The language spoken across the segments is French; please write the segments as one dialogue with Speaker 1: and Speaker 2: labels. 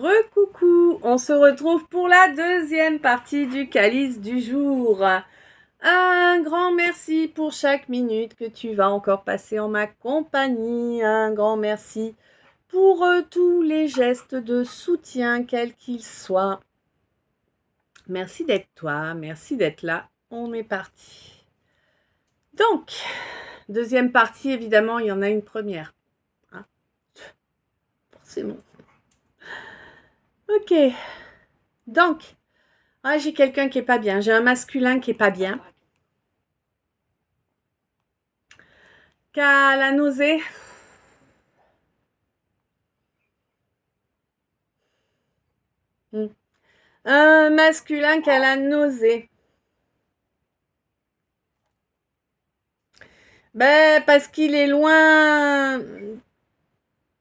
Speaker 1: Recoucou, on se retrouve pour la deuxième partie du calice du jour. Un grand merci pour chaque minute que tu vas encore passer en ma compagnie. Un grand merci pour tous les gestes de soutien, quels qu'ils soient. Merci d'être toi, merci d'être là. On est parti. Donc, deuxième partie, évidemment, il y en a une première. Hein, forcément. Ok. Donc, j'ai quelqu'un qui est pas bien. J'ai un masculin qui est pas bien. Qui a la nausée. Un masculin qui a la nausée. Parce qu'il est loin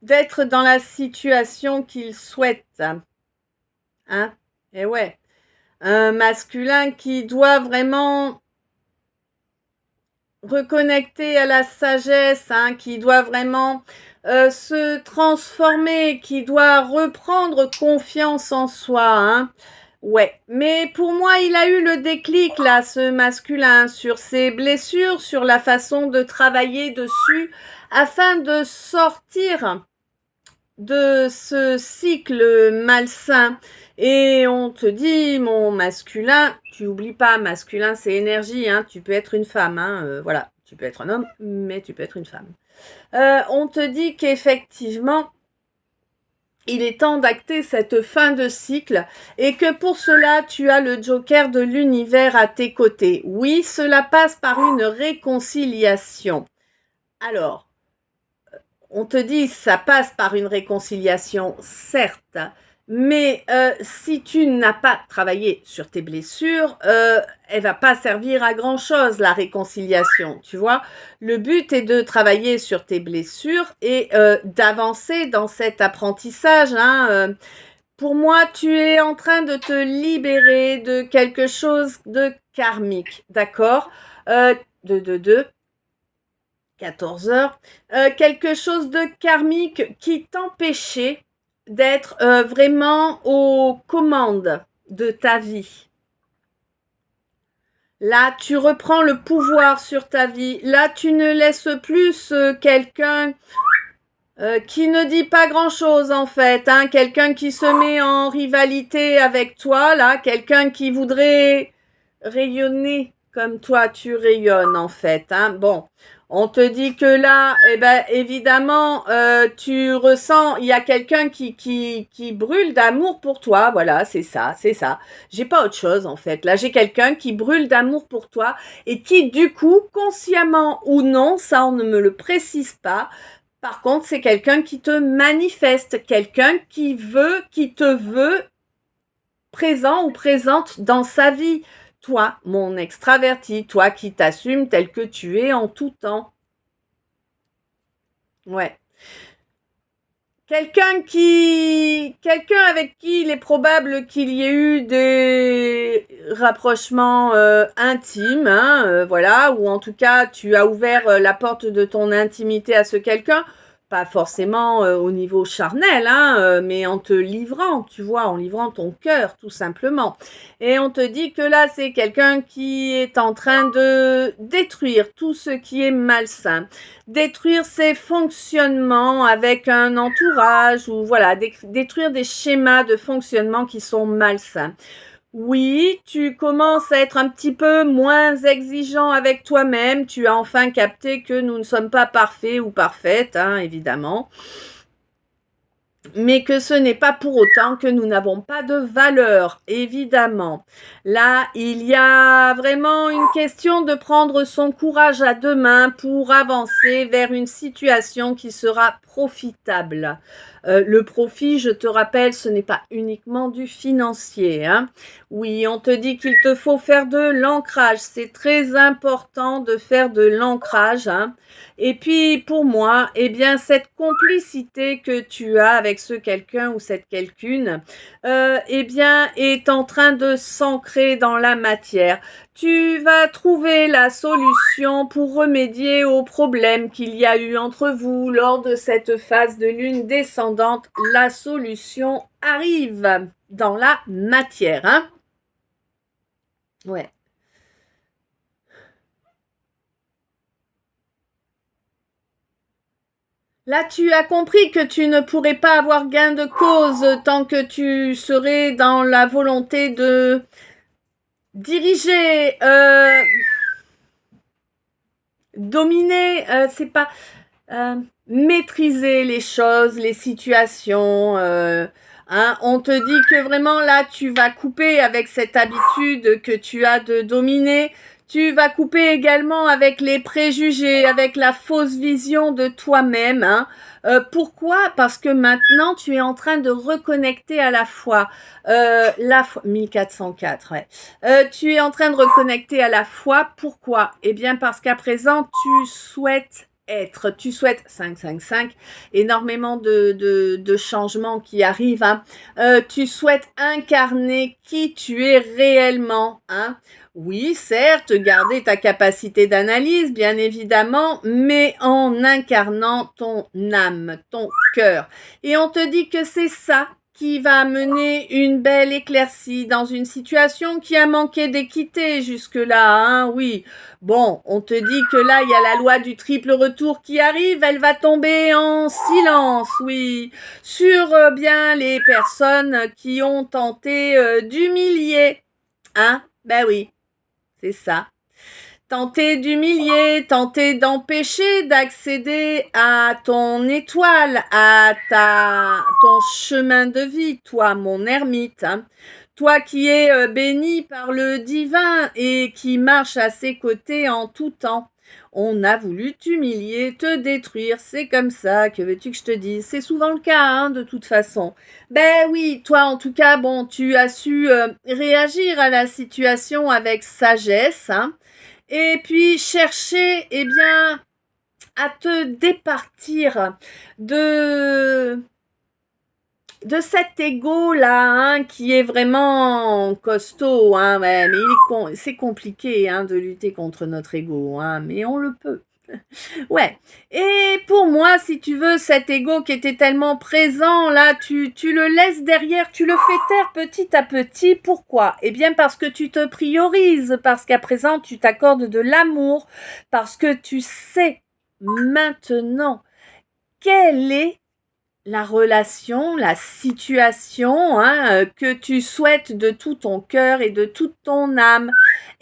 Speaker 1: d'être dans la situation qu'il souhaite. Hein? Et ouais. Un masculin qui doit vraiment reconnecter à la sagesse, qui doit vraiment se transformer, qui doit reprendre confiance en soi. Ouais, mais pour moi, il a eu le déclic là, ce masculin, sur ses blessures, sur la façon de travailler dessus, afin de sortir de ce cycle malsain. Et on te dit, mon masculin, tu oublies pas, masculin c'est énergie, tu peux être une femme, voilà, tu peux être un homme, mais tu peux être une femme. On te dit qu'effectivement, il est temps d'acter cette fin de cycle et que pour cela, tu as le joker de l'univers à tes côtés. Oui, cela passe par une réconciliation. Alors, on te dit ça passe par une réconciliation, certes, mais si tu n'as pas travaillé sur tes blessures, elle va pas servir à grand chose la réconciliation, tu vois. Le but est de travailler sur tes blessures et d'avancer dans cet apprentissage. Pour moi, tu es en train de te libérer de quelque chose de karmique, d'accord, de 14 heures, quelque chose de karmique qui t'empêchait d'être vraiment aux commandes de ta vie. Là, tu reprends le pouvoir sur ta vie. Là, tu ne laisses plus quelqu'un qui ne dit pas grand-chose en fait. Quelqu'un qui se met en rivalité avec toi, là, quelqu'un qui voudrait rayonner comme toi tu rayonnes en fait. Bon, on te dit que là, évidemment, tu ressens, il y a quelqu'un qui brûle d'amour pour toi. Voilà, c'est ça, c'est ça. J'ai pas autre chose en fait. Là, j'ai quelqu'un qui brûle d'amour pour toi et qui, du coup, consciemment ou non, ça on ne me le précise pas. Par contre, c'est quelqu'un qui te manifeste, quelqu'un qui te veut présent ou présente dans sa vie. Toi, mon extraverti, toi qui t'assumes tel que tu es en tout temps. Ouais. Quelqu'un avec qui il est probable qu'il y ait eu des rapprochements intimes, voilà, ou en tout cas tu as ouvert la porte de ton intimité à ce quelqu'un, pas forcément au niveau charnel, mais en te livrant, tu vois, en livrant ton cœur tout simplement. Et on te dit que là c'est quelqu'un qui est en train de détruire tout ce qui est malsain, détruire ses fonctionnements avec un entourage ou voilà, détruire des schémas de fonctionnement qui sont malsains. Oui, tu commences à être un petit peu moins exigeant avec toi-même. Tu as enfin capté que nous ne sommes pas parfaits ou parfaites, évidemment. Mais que ce n'est pas pour autant que nous n'avons pas de valeur, évidemment. Là, il y a vraiment une question de prendre son courage à deux mains pour avancer vers une situation qui sera profitable. Le profit, je te rappelle, ce n'est pas uniquement du financier. Oui, on te dit qu'il te faut faire de l'ancrage. C'est très important de faire de l'ancrage. Et puis, pour moi, cette complicité que tu as avec ce quelqu'un ou cette quelqu'une, est en train de s'ancrer dans la matière. Tu vas trouver la solution pour remédier aux problèmes qu'il y a eu entre vous lors de cette phase de lune descendante. indépendante, la solution arrive dans la matière, hein. Ouais. Là, tu as compris que tu ne pourrais pas avoir gain de cause tant que tu serais dans la volonté de diriger, dominer, c'est pas maîtriser les choses, les situations. Hein, on te dit que vraiment là, tu vas couper avec cette habitude que tu as de dominer. Tu vas couper également avec les préjugés, avec la fausse vision de toi-même. Hein. Pourquoi? Parce que maintenant, tu es en train de reconnecter à la foi. La foi 1404, ouais. Tu es en train de reconnecter à la foi. Pourquoi? Eh bien, parce qu'à présent, tu souhaites être, tu souhaites 5, énormément de changements qui arrivent. Hein. Tu souhaites incarner qui tu es réellement. Hein. Oui, certes, garder ta capacité d'analyse, bien évidemment, mais en incarnant ton âme, ton cœur. Et on te dit que c'est ça qui va amener une belle éclaircie dans une situation qui a manqué d'équité jusque-là, hein, oui. Bon, on te dit que là, il y a la loi du triple retour qui arrive, elle va tomber en silence, oui, sur bien les personnes qui ont tenté d'humilier, hein, ben oui, c'est ça. Tenter d'humilier, tenter d'empêcher d'accéder à ton étoile, à ton chemin de vie, toi, mon ermite. Hein. Toi qui es béni par le divin et qui marche à ses côtés en tout temps. On a voulu t'humilier, te détruire, c'est comme ça, que veux-tu que je te dise? C'est souvent le cas, hein, de toute façon. Ben oui, toi en tout cas, bon, tu as su réagir à la situation avec sagesse, hein. Et puis chercher, eh bien, à te départir de cet ego-là, hein, qui est vraiment costaud, hein, ouais, mais c'est compliqué, hein, de lutter contre notre ego, hein, mais on le peut. Ouais. Et pour moi, si tu veux, cet ego qui était tellement présent, là, tu le laisses derrière, tu le fais taire petit à petit. Pourquoi? Eh bien, parce que tu te priorises, parce qu'à présent, tu t'accordes de l'amour, parce que tu sais maintenant quelle est la relation, la situation, hein, que tu souhaites de tout ton cœur et de toute ton âme.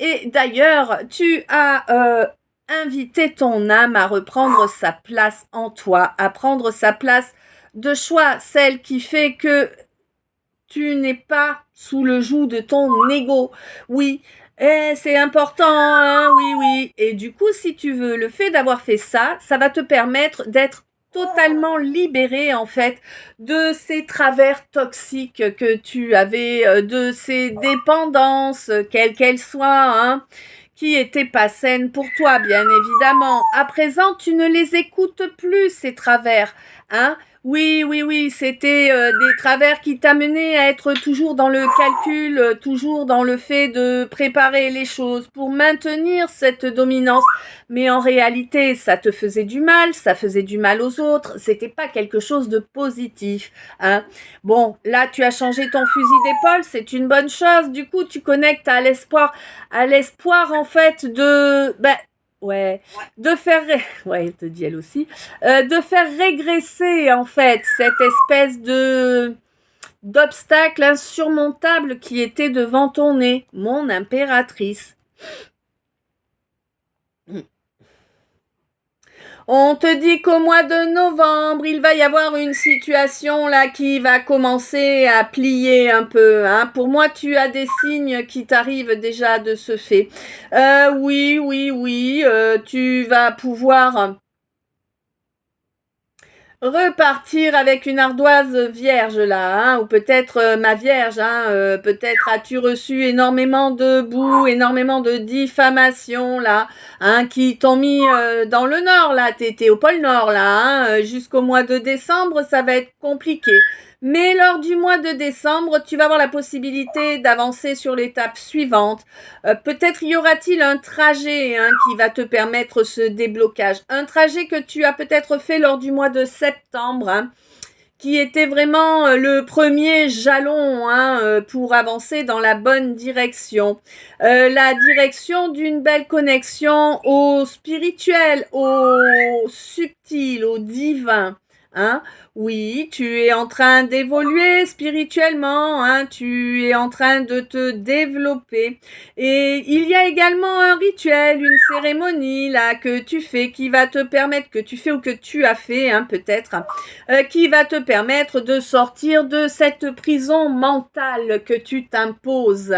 Speaker 1: Et d'ailleurs, tu as invité ton âme à reprendre sa place en toi, à prendre sa place de choix, celle qui fait que tu n'es pas sous le joug de ton ego. Oui, c'est important, hein, oui, oui. Et du coup, si tu veux, le fait d'avoir fait ça, ça va te permettre d'être totalement libéré en fait de ces travers toxiques que tu avais, de ces dépendances, quelles qu'elles soient, hein, qui étaient pas saines pour toi, bien évidemment. À présent, tu ne les écoutes plus, ces travers, hein. Oui, oui, oui, c'était des travers qui t'amenaient à être toujours dans le calcul, toujours dans le fait de préparer les choses pour maintenir cette dominance. Mais en réalité, ça te faisait du mal, ça faisait du mal aux autres, c'était pas quelque chose de positif. Hein. Bon, là, tu as changé ton fusil d'épaule, c'est une bonne chose. Du coup, tu connectes à l'espoir en fait de... Ouais, de faire, ouais, elle te dit elle aussi, de faire régresser en fait cette espèce de d'obstacle insurmontable qui était devant ton nez, mon impératrice. On te dit qu'au mois de novembre, il va y avoir une situation là qui va commencer à plier un peu. Hein. Pour moi, tu as des signes qui t'arrivent déjà de ce fait. Oui, oui, oui, tu vas pouvoir repartir avec une ardoise vierge là, hein, ou peut-être ma vierge, hein, peut-être as-tu reçu énormément de boue, énormément de diffamation là, hein, qui t'ont mis dans le nord là, t'étais au pôle nord là, hein, jusqu'au mois de décembre ça va être compliqué. Mais lors du mois de décembre, tu vas avoir la possibilité d'avancer sur l'étape suivante. Peut-être y aura-t-il un trajet, hein, qui va te permettre ce déblocage. Un trajet que tu as peut-être fait lors du mois de septembre, hein, qui était vraiment le premier jalon hein, pour avancer dans la bonne direction. La direction d'une belle connexion au spirituel, au subtil, au divin. Hein? Oui, tu es en train d'évoluer spirituellement, hein, tu es en train de te développer. Et il y a également un rituel, une cérémonie là que tu fais qui va te permettre, que tu fais ou que tu as fait hein, peut-être, qui va te permettre de sortir de cette prison mentale que tu t'imposes.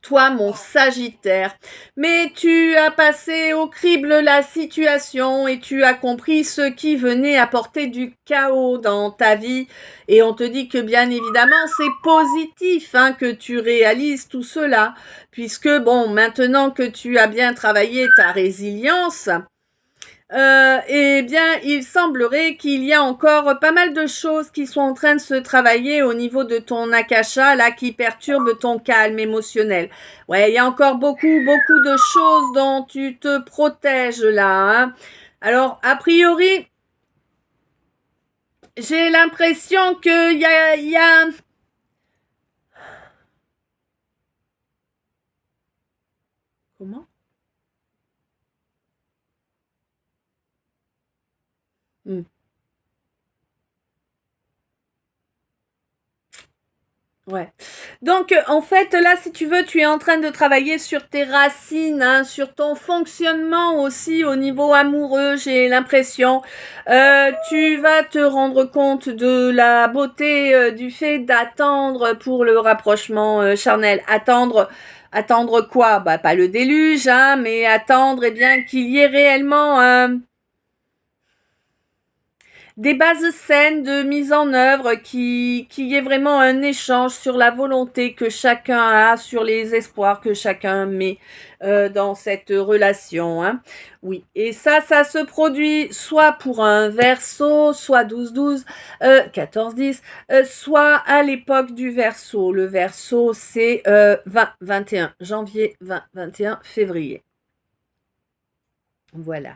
Speaker 1: Toi, mon Sagittaire, mais tu as passé au crible la situation et tu as compris ce qui venait apporter du chaos dans ta vie. Et on te dit que bien évidemment, c'est positif hein, que tu réalises tout cela, puisque bon, maintenant que tu as bien travaillé ta résilience, eh bien, il semblerait qu'il y a encore pas mal de choses qui sont en train de se travailler au niveau de ton akasha, là, qui perturbent ton calme émotionnel. Ouais, il y a encore beaucoup de choses dont tu te protèges, là. Hein. Alors, a priori, j'ai l'impression qu'il y a... Comment? Ouais. Donc, en fait, là, si tu veux, tu es en train de travailler sur tes racines, hein, sur ton fonctionnement aussi au niveau amoureux, j'ai l'impression. Tu vas te rendre compte de la beauté du fait d'attendre pour le rapprochement charnel. Attendre quoi? Bah, pas le déluge, hein, mais attendre, eh bien, qu'il y ait réellement des bases saines de mise en œuvre qui est vraiment un échange sur la volonté que chacun a, sur les espoirs que chacun met dans cette relation. Hein. Oui, et ça se produit soit pour un Verseau, soit 12-12, 14-10, soit à l'époque du Verseau. Le Verseau, c'est 20-21, janvier 20-21, février. Voilà.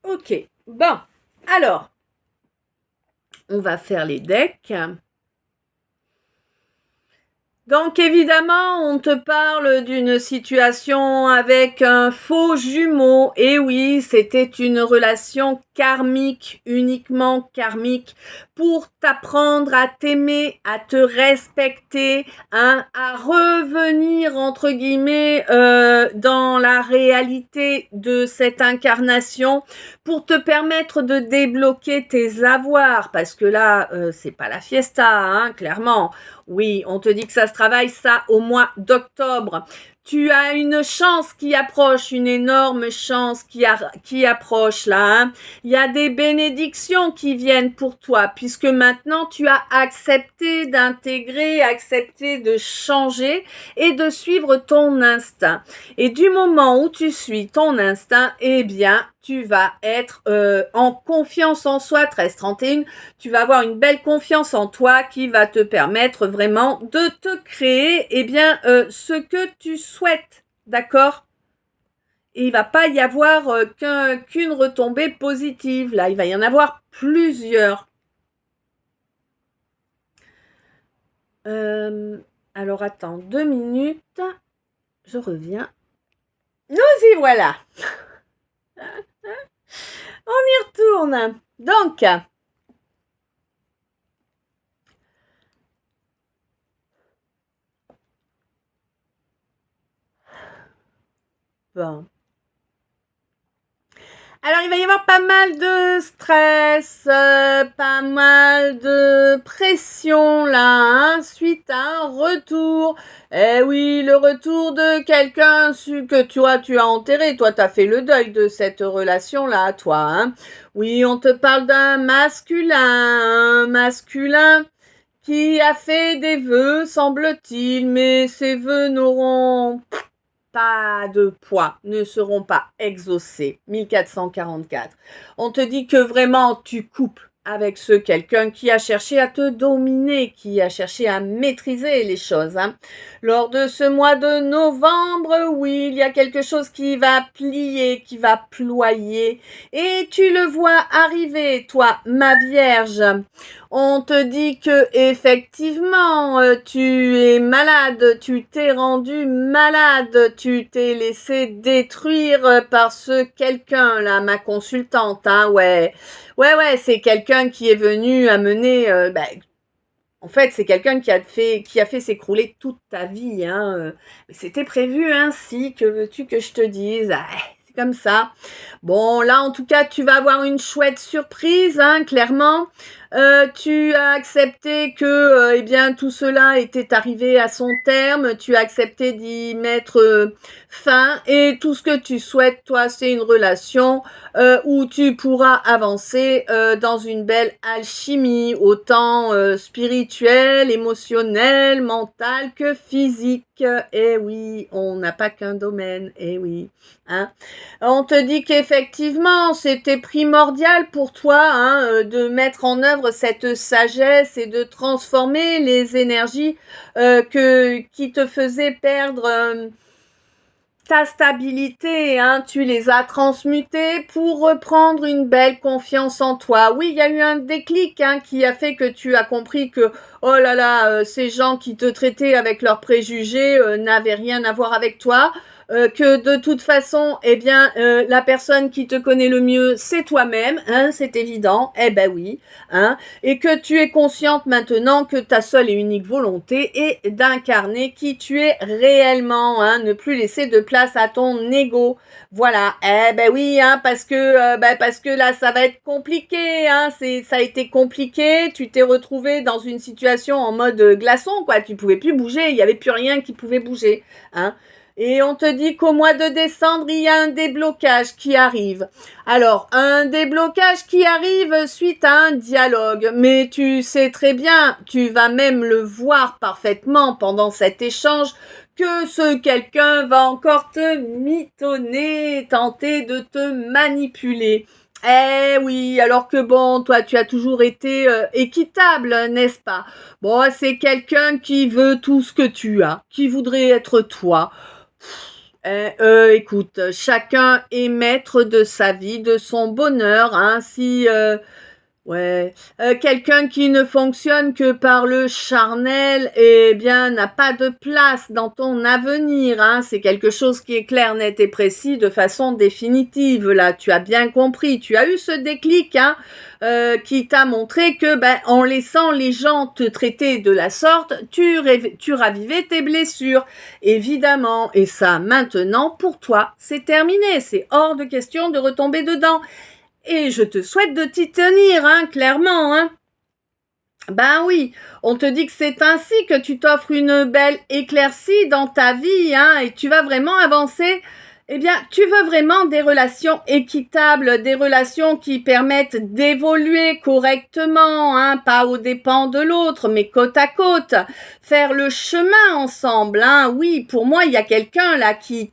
Speaker 1: Ok, bon, alors, on va faire les decks. Donc évidemment, on te parle d'une situation avec un faux jumeau. Et oui, c'était une relation karmique, uniquement karmique, pour t'apprendre à t'aimer, à te respecter, hein, à revenir entre guillemets dans la réalité de cette incarnation, pour te permettre de débloquer tes avoirs, parce que là, c'est pas la fiesta, hein, clairement. Oui, on te dit que ça se travaille ça au mois d'octobre. Tu as une chance qui approche, une énorme chance qui approche là. Hein. Il y a des bénédictions qui viennent pour toi puisque maintenant tu as accepté d'intégrer, accepté de changer et de suivre ton instinct. Et du moment où tu suis ton instinct, eh bien, tu vas être en confiance en soi, 13-31, tu vas avoir une belle confiance en toi qui va te permettre vraiment de te créer eh bien, ce que tu souhaites, d'accord? Et il va pas y avoir qu'une retombée positive, là, il va y en avoir plusieurs. Alors attends 2 minutes, je reviens. Nous y voilà. On y retourne. Donc, bon. Alors, il va y avoir pas mal de stress, pas mal de pression là, hein, suite à un retour. Eh oui, le retour de quelqu'un que tu as enterré. Toi, tu as fait le deuil de cette relation-là, toi. Hein. Oui, on te parle d'un masculin qui a fait des vœux, semble-t-il, mais ces vœux n'auront pas de poids, ne seront pas exaucés. 1444. On te dit que vraiment tu coupes avec ce quelqu'un qui a cherché à te dominer, qui a cherché à maîtriser les choses. Hein. Lors de ce mois de novembre, oui, il y a quelque chose qui va plier, qui va ployer, et tu le vois arriver, toi, ma Vierge. On te dit que effectivement, tu es malade, tu t'es rendu malade, tu t'es laissé détruire par ce quelqu'un-là, ma consultante, hein, ouais. Ouais, c'est quelqu'un qui est venu amener, en fait, c'est quelqu'un qui a fait s'écrouler toute ta vie, hein. C'était prévu ainsi, que veux-tu que je te dise? Ah, c'est comme ça. Bon, là, en tout cas, tu vas avoir une chouette surprise, hein, clairement. Tu as accepté que, eh bien, tout cela était arrivé à son terme. Tu as accepté d'y mettre fin. Et tout ce que tu souhaites, toi, c'est une relation où tu pourras avancer dans une belle alchimie, autant spirituelle, émotionnelle, mentale que physique. Eh oui, on n'a pas qu'un domaine. Eh oui, hein. On te dit qu'effectivement, c'était primordial pour toi, hein, de mettre en œuvre cette sagesse et de transformer les énergies qui te faisaient perdre ta stabilité, hein, tu les as transmutées pour reprendre une belle confiance en toi. Oui, il y a eu un déclic, hein, qui a fait que tu as compris que, oh là là, ces gens qui te traitaient avec leurs préjugés n'avaient rien à voir avec toi. Que de toute façon, eh bien, la personne qui te connaît le mieux, c'est toi-même, hein, c'est évident. Eh ben oui, hein, et que tu es consciente maintenant que ta seule et unique volonté est d'incarner qui tu es réellement, hein, ne plus laisser de place à ton ego. Voilà. Eh ben oui, hein, parce que là, ça va être compliqué, hein, ça a été compliqué. Tu t'es retrouvé dans une situation en mode glaçon, quoi. Tu pouvais plus bouger, il y avait plus rien qui pouvait bouger, hein. Et on te dit qu'au mois de décembre, il y a un déblocage qui arrive. Alors, un déblocage qui arrive suite à un dialogue. Mais tu sais très bien, tu vas même le voir parfaitement pendant cet échange, que ce quelqu'un va encore te mitonner, tenter de te manipuler. Eh oui, alors que bon, toi, tu as toujours été équitable, n'est-ce pas? Bon, c'est quelqu'un qui veut tout ce que tu as, qui voudrait être toi. Écoute, chacun est maître de sa vie, de son bonheur, hein. Si quelqu'un qui ne fonctionne que par le charnel, eh bien, n'a pas de place dans ton avenir, hein. C'est quelque chose qui est clair, net et précis de façon définitive. Là, tu as bien compris. Tu as eu ce déclic, hein, qui t'a montré que, en laissant les gens te traiter de la sorte, tu ravivais tes blessures, évidemment. Et ça, maintenant, pour toi, c'est terminé. C'est hors de question de retomber dedans. Et je te souhaite de t'y tenir, hein, clairement, hein. Ben oui, on te dit que c'est ainsi que tu t'offres une belle éclaircie dans ta vie, hein, et tu vas vraiment avancer. Eh bien, tu veux vraiment des relations équitables, des relations qui permettent d'évoluer correctement, hein, pas aux dépens de l'autre, mais côte à côte, faire le chemin ensemble, hein. Oui, pour moi, il y a quelqu'un là qui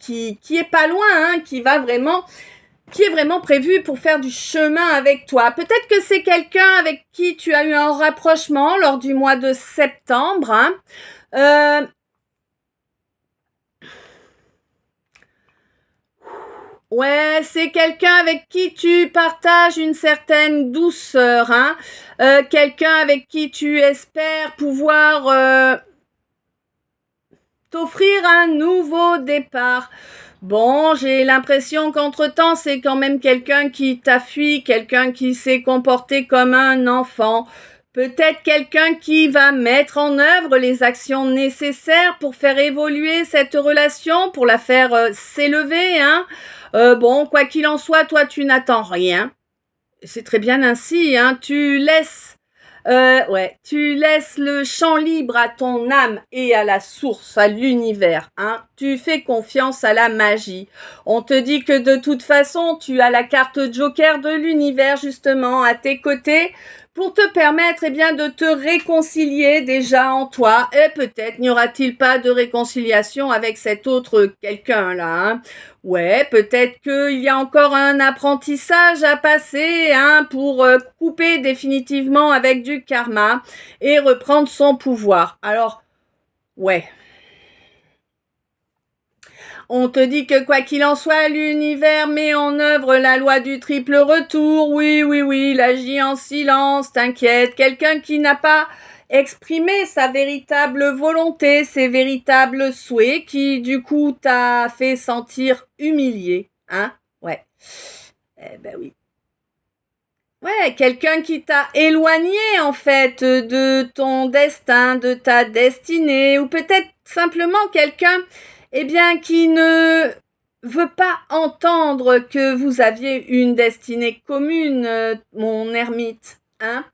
Speaker 1: est pas loin, hein, qui est vraiment prévu pour faire du chemin avec toi. Peut-être que c'est quelqu'un avec qui tu as eu un rapprochement lors du mois de septembre, hein. Ouais, c'est quelqu'un avec qui tu partages une certaine douceur, hein. Quelqu'un avec qui tu espères pouvoir t'offrir un nouveau départ. Bon, j'ai l'impression qu'entre-temps, c'est quand même quelqu'un qui t'a fui, quelqu'un qui s'est comporté comme un enfant. Peut-être quelqu'un qui va mettre en œuvre les actions nécessaires pour faire évoluer cette relation, pour la faire s'élever, hein. Bon, quoi qu'il en soit, toi, tu n'attends rien. C'est très bien ainsi, hein. Tu laisses le champ libre à ton âme et à la source, à l'univers, hein. tu fais confiance à la magie. On te dit que de toute façon, tu as la carte Joker de l'univers justement à tes côtés pour te permettre bien de te réconcilier déjà en toi. Et peut-être n'y aura-t-il pas de réconciliation avec cet autre quelqu'un là. Hein. Ouais, peut-être qu'il y a encore un apprentissage à passer pour couper définitivement avec du karma et reprendre son pouvoir. Alors, ouais. On te dit que quoi qu'il en soit, l'univers met en œuvre la loi du triple retour. Oui, il agit en silence, t'inquiète. Quelqu'un qui n'a pas exprimé sa véritable volonté, ses véritables souhaits, qui du coup t'a fait sentir humilié. Hein? Ouais. Eh ben oui. Ouais, quelqu'un qui t'a éloigné en fait de ton destin, de ta destinée, ou peut-être simplement quelqu'un qui ne veut pas entendre que vous aviez une destinée commune, mon ermite, hein?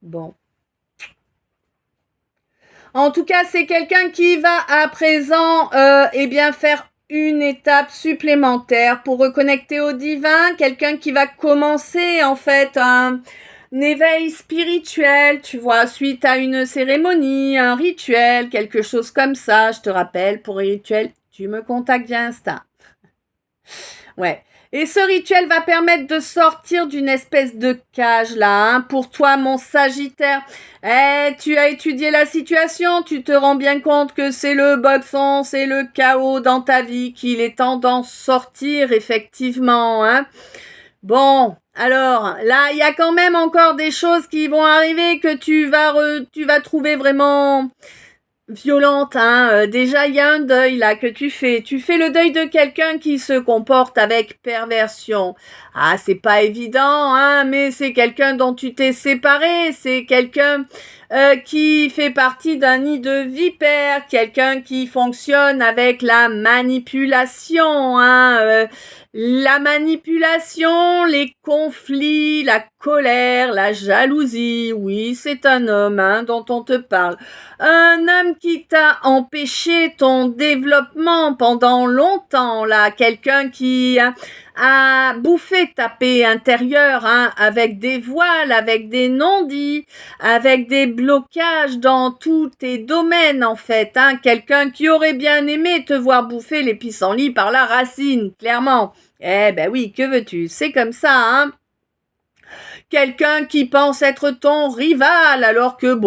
Speaker 1: Bon. En tout cas, c'est quelqu'un qui va à présent faire une étape supplémentaire pour reconnecter au divin, quelqu'un qui va commencer en fait un éveil spirituel, tu vois, suite à une cérémonie, un rituel, quelque chose comme ça. Je te rappelle, pour les rituels, tu me contactes via Insta. Ouais. Et ce rituel va permettre de sortir d'une espèce de cage là, pour toi mon Sagittaire. Tu as étudié la situation, tu te rends bien compte que c'est le bas de fond, c'est le chaos dans ta vie, qu'il est temps d'en sortir effectivement. Bon, alors là, il y a quand même encore des choses qui vont arriver que tu vas trouver vraiment violente, déjà il y a un deuil là que tu fais le deuil de quelqu'un qui se comporte avec perversion. C'est pas évident, mais c'est quelqu'un dont tu t'es séparé, c'est quelqu'un qui fait partie d'un nid de vipères, quelqu'un qui fonctionne avec la manipulation, la manipulation, les conflits, la colère, la jalousie. Oui, c'est un homme dont on te parle. Un homme qui t'a empêché ton développement pendant longtemps, là. Quelqu'un qui a bouffé ta paix intérieure, avec des voiles, avec des non-dits, avec des blocages dans tous tes domaines, en fait. Quelqu'un qui aurait bien aimé te voir bouffer les pissenlits par la racine, clairement. Eh ben oui, que veux-tu? C'est comme ça, Quelqu'un qui pense être ton rival, alors que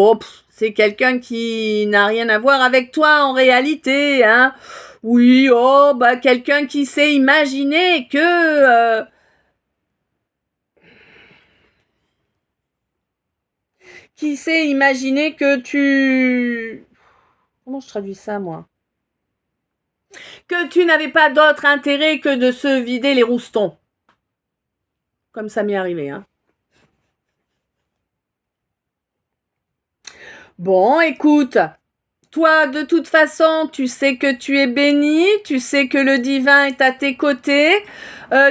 Speaker 1: c'est quelqu'un qui n'a rien à voir avec toi en réalité, Oui, quelqu'un qui s'est imaginé que tu... Comment je traduis ça, moi? Que tu n'avais pas d'autre intérêt que de se vider les roustons. Comme ça m'est arrivé, Bon, écoute, toi, de toute façon, tu sais que tu es béni, tu sais que le divin est à tes côtés,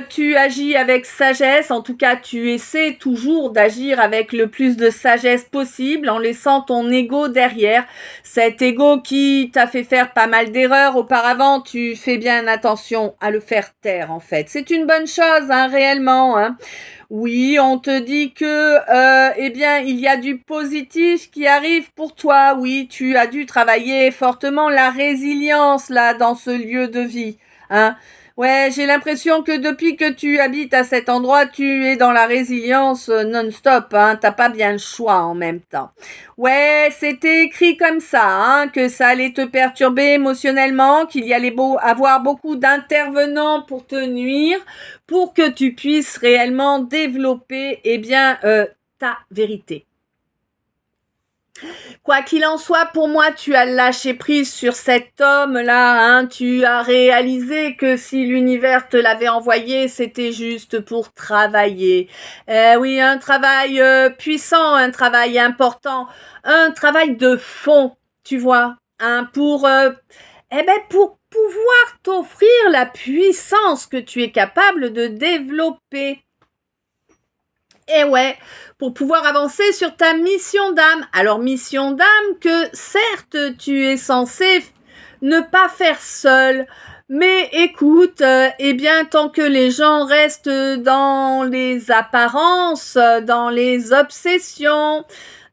Speaker 1: tu agis avec sagesse, en tout cas, tu essaies toujours d'agir avec le plus de sagesse possible en laissant ton ego derrière. Cet ego qui t'a fait faire pas mal d'erreurs auparavant, tu fais bien attention à le faire taire, en fait. C'est une bonne chose, réellement, Oui, on te dit que, il y a du positif qui arrive pour toi. Oui, tu as dû travailler fortement la résilience, là, dans ce lieu de vie, Ouais, j'ai l'impression que depuis que tu habites à cet endroit, tu es dans la résilience non-stop, T'as pas bien le choix en même temps. Ouais, c'était écrit comme ça, que ça allait te perturber émotionnellement, qu'il y allait avoir beaucoup d'intervenants pour te nuire, pour que tu puisses réellement développer, ta vérité. Quoi qu'il en soit, pour moi, tu as lâché prise sur cet homme-là, Tu as réalisé que si l'univers te l'avait envoyé, c'était juste pour travailler. Oui, un travail puissant, un travail important, un travail de fond, tu vois, pour pouvoir t'offrir la puissance que tu es capable de développer. Et ouais, pour pouvoir avancer sur ta mission d'âme. Alors, mission d'âme que certes, tu es censé ne pas faire seul. Mais écoute, eh bien, tant que les gens restent dans les apparences, dans les obsessions,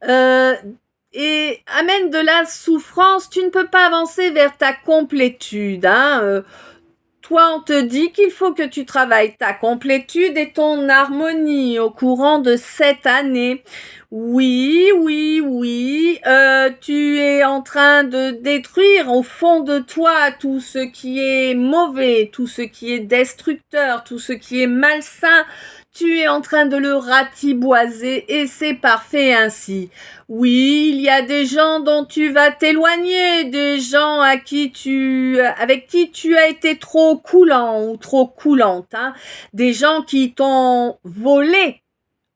Speaker 1: et amènent de la souffrance, tu ne peux pas avancer vers ta complétude, hein. Toi, on te dit qu'il faut que tu travailles ta complétude et ton harmonie au courant de cette année. Oui, oui, oui, tu es en train de détruire au fond de toi tout ce qui est mauvais, tout ce qui est destructeur, tout ce qui est malsain. Tu es en train de le ratiboiser et c'est parfait ainsi. Oui, il y a des gens dont tu vas t'éloigner, des gens avec qui tu as été trop coulant ou trop coulante, hein. Des gens qui t'ont volé,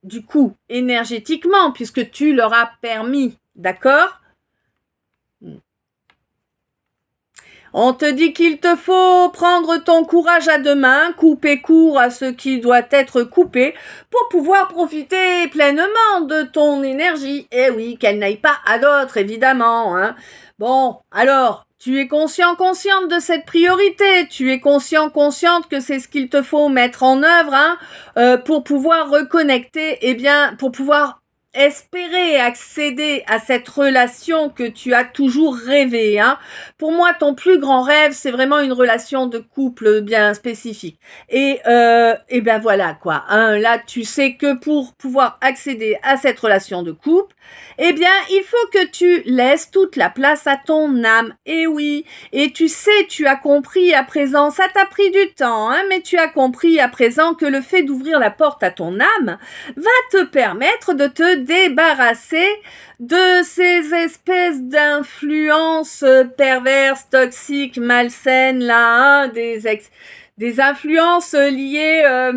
Speaker 1: du coup, énergétiquement, puisque tu leur as permis, d'accord? On te dit qu'il te faut prendre ton courage à deux mains, couper court à ce qui doit être coupé pour pouvoir profiter pleinement de ton énergie. Eh oui, qu'elle n'aille pas à d'autres, évidemment, hein. Bon, alors, tu es consciente de cette priorité, tu es consciente que c'est ce qu'il te faut mettre en œuvre, hein, pour pouvoir reconnecter, eh bien, pour pouvoir espérer accéder à cette relation que tu as toujours rêvé, hein. Pour moi, ton plus grand rêve, c'est vraiment une relation de couple bien spécifique. Et ben voilà quoi, hein. Là, tu sais que pour pouvoir accéder à cette relation de couple, eh bien, il faut que tu laisses toute la place à ton âme. Et oui, et tu sais, tu as compris à présent, ça t'a pris du temps, hein, mais tu as compris à présent que le fait d'ouvrir la porte à ton âme va te permettre de te débarrasser de ces espèces d'influences perverses, toxiques, malsaines, là, hein, des influences liées,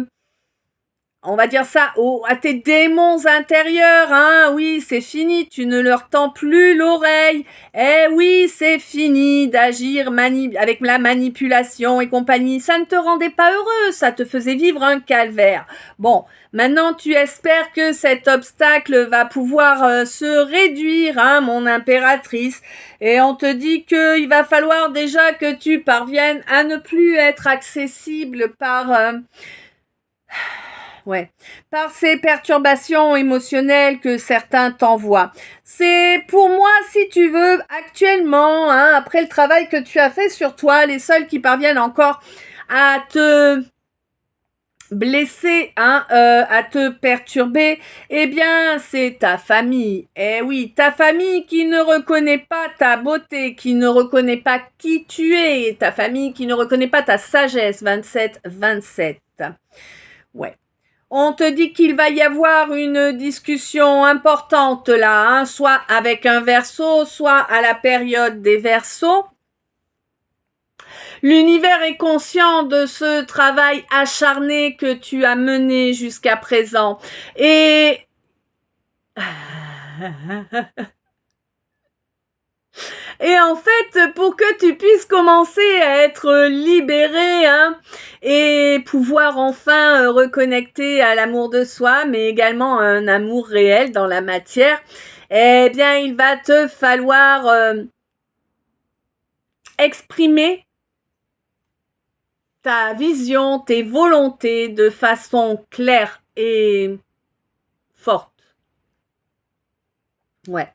Speaker 1: on va dire ça, à tes démons intérieurs, hein. Oui, c'est fini, tu ne leur tends plus l'oreille. Eh oui, c'est fini d'agir avec la manipulation et compagnie. Ça ne te rendait pas heureux, ça te faisait vivre un calvaire. Bon, maintenant tu espères que cet obstacle va pouvoir se réduire, hein, mon impératrice. Et on te dit qu'il va falloir déjà que tu parviennes à ne plus être accessible par ces perturbations émotionnelles que certains t'envoient. C'est pour moi, si tu veux, actuellement, hein, après le travail que tu as fait sur toi, les seuls qui parviennent encore à te blesser, hein, à te perturber, eh bien, c'est ta famille. Eh oui, ta famille qui ne reconnaît pas ta beauté, qui ne reconnaît pas qui tu es, ta famille qui ne reconnaît pas ta sagesse. 27-27. Ouais. On te dit qu'il va y avoir une discussion importante là, hein, soit avec un Verseau, soit à la période des Verseaux. L'univers est conscient de ce travail acharné que tu as mené jusqu'à présent. Et en fait, pour que tu puisses commencer à être libéré, hein, et pouvoir enfin reconnecter à l'amour de soi, mais également à un amour réel dans la matière, eh bien, il va te falloir exprimer ta vision, tes volontés de façon claire et forte. Ouais.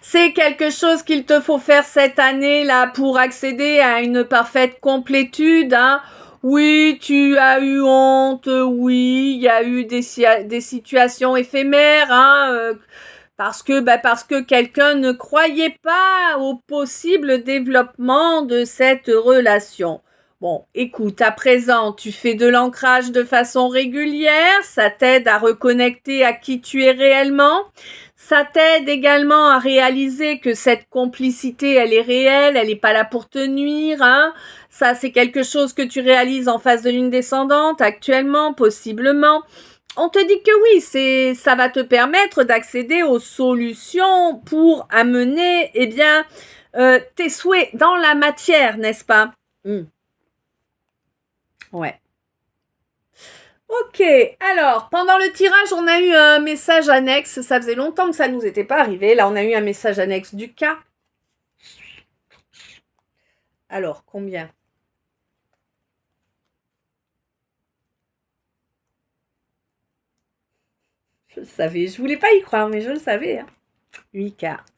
Speaker 1: C'est quelque chose qu'il te faut faire cette année là pour accéder à une parfaite complétude, hein. Oui, tu as eu honte, oui, il y a eu des situations éphémères, hein, parce que quelqu'un ne croyait pas au possible développement de cette relation. Bon, écoute, à présent, tu fais de l'ancrage de façon régulière, ça t'aide à reconnecter à qui tu es réellement. Ça t'aide également à réaliser que cette complicité, elle est réelle, elle n'est pas là pour te nuire, hein. Ça, c'est quelque chose que tu réalises en phase de lune descendante actuellement, possiblement. On te dit que oui, ça va te permettre d'accéder aux solutions pour amener, eh bien, tes souhaits dans la matière, n'est-ce pas? Ouais. Ok, alors, pendant le tirage, on a eu un message annexe. Ça faisait longtemps que ça nous était pas arrivé. Là, on a eu un message annexe du cas. Alors, combien? Je le savais. Je voulais pas y croire, mais je le savais, hein. 8 cartes.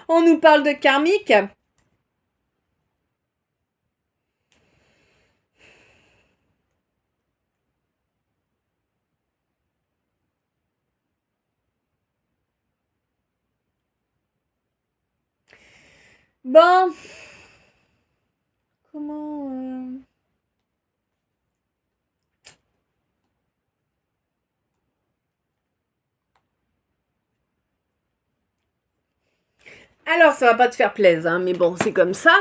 Speaker 1: On nous parle de karmique. Bon. Comment Alors, ça va pas te faire plaisir, hein, mais bon, c'est comme ça.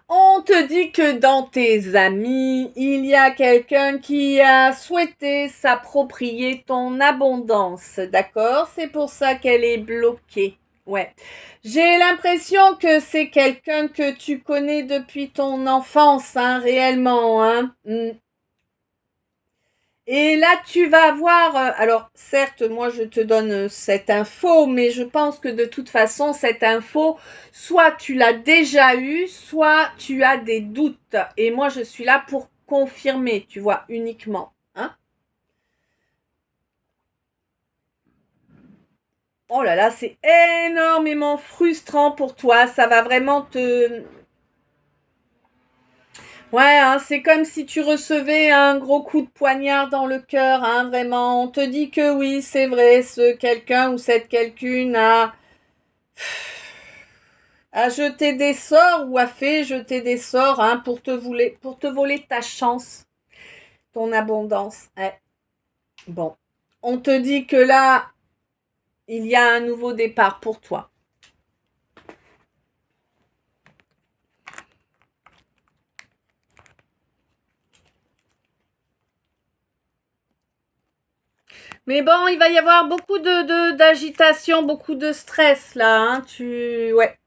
Speaker 1: On te dit que dans tes amis, il y a quelqu'un qui a souhaité s'approprier ton abondance, d'accord? C'est pour ça qu'elle est bloquée. Ouais. J'ai l'impression que c'est quelqu'un que tu connais depuis ton enfance, hein, réellement, hein. Et là, tu vas voir, alors certes, moi je te donne cette info, mais je pense que de toute façon, cette info, soit tu l'as déjà eue, soit tu as des doutes. Et moi, je suis là pour confirmer, tu vois, uniquement. Hein. Oh là là, c'est énormément frustrant pour toi. Ça va vraiment te... Ouais, hein, c'est comme si tu recevais un gros coup de poignard dans le cœur, hein, vraiment. On te dit que oui, c'est vrai, ce quelqu'un ou cette quelqu'une a jeté des sorts ou a fait jeter des sorts, hein, pour te voler ta chance, ton abondance. Ouais. Bon, on te dit que là, il y a un nouveau départ pour toi. Mais bon, il va y avoir beaucoup d'agitation, beaucoup de stress là. Hein, ouais.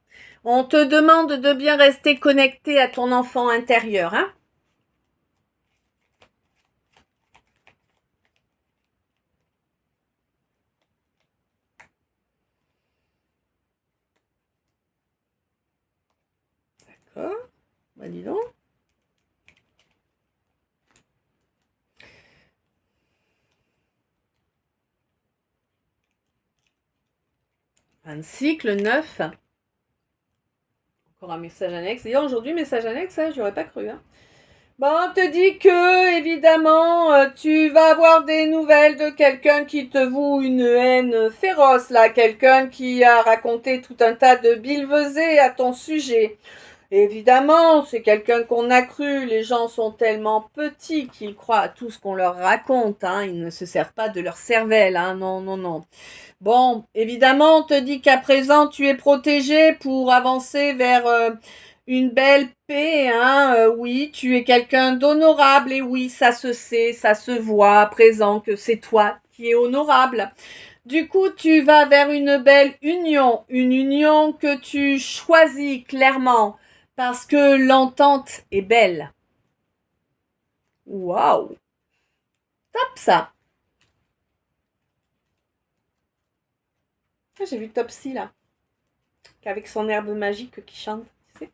Speaker 1: On te demande de bien rester connecté à ton enfant intérieur. Hein. D'accord. Bah dis donc. Un cycle neuf. Encore un message annexe. D'ailleurs, aujourd'hui, message annexe, ça, j'aurais pas cru. Hein. Bon, on te dit que, évidemment, tu vas avoir des nouvelles de quelqu'un qui te voue une haine féroce, là. Quelqu'un qui a raconté tout un tas de billevesées à ton sujet. Évidemment, c'est quelqu'un qu'on a cru. Les gens sont tellement petits qu'ils croient à tout ce qu'on leur raconte. Hein. Ils ne se servent pas de leur cervelle. Hein. Non, non, non. Bon, évidemment, on te dit qu'à présent, tu es protégé pour avancer vers une belle paix. Hein. Oui, tu es quelqu'un d'honorable. Et oui, ça se sait, ça se voit à présent que c'est toi qui es honorable. Du coup, tu vas vers une belle union. Une union que tu choisis clairement parce que l'entente est belle. Waouh! Top ça! Ah, j'ai vu Topsy là, avec son herbe magique qui chante. Tu sais.